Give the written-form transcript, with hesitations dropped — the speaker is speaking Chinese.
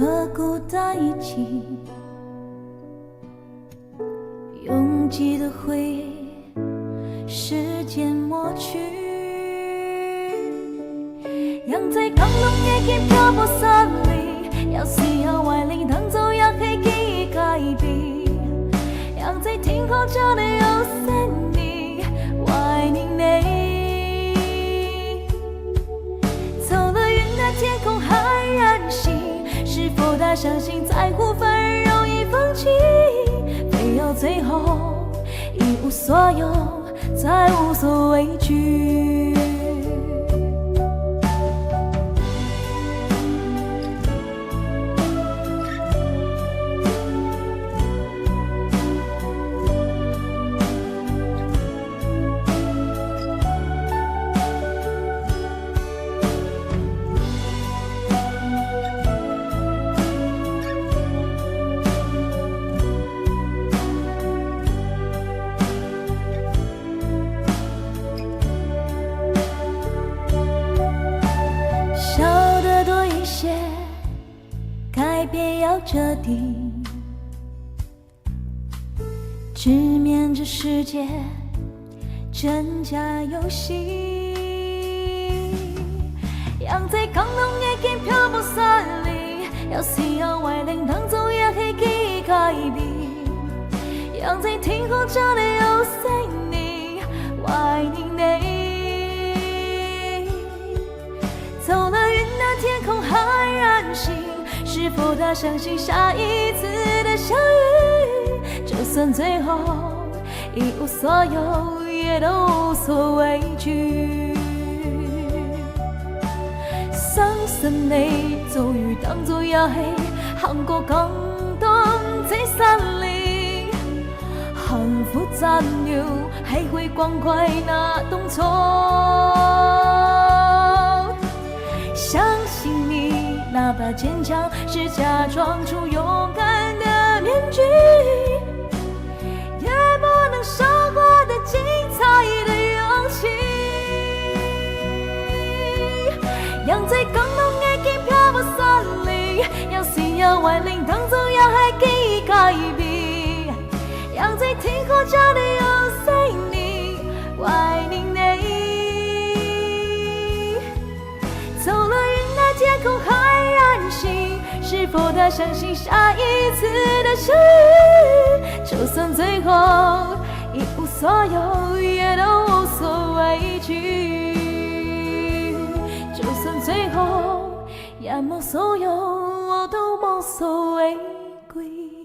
刻骨在一起，拥挤的回忆，时间抹去。让在降落已經漂泊散離，有時有懷念當做一起記憶改變。讓在天空這裡有森你，懷念你。走了雲的天空還任性，是否太相信在乎反而容易放棄？非要最後一無所有，再無所畏懼。改变要彻底，直面这世界真假游戏。讓在降落已經漂泊散離，有時有懷念當做一起記憶改變。讓在天空這裡有森你，懷念你。走了雲的天空還任性，是否他相信下一次的相遇？就算最後一無所有，也都無所畏懼。傷心淚早已當作遊戲，行過感動這散離，幸福暫留，還會關懷那動作。相信你，哪怕堅強是假裝出勇敢的面具，也不能收穫的精彩的勇氣。讓在降落已經漂泊散離，有時有懷念當作要還記憶改變。讓在天空這裡有森你，懷念你。走了雲的天空還任性，是否他相信下一次的相遇？就算最後一無所有，也都無所畏懼。就算最後一無所有，我都無所畏懼。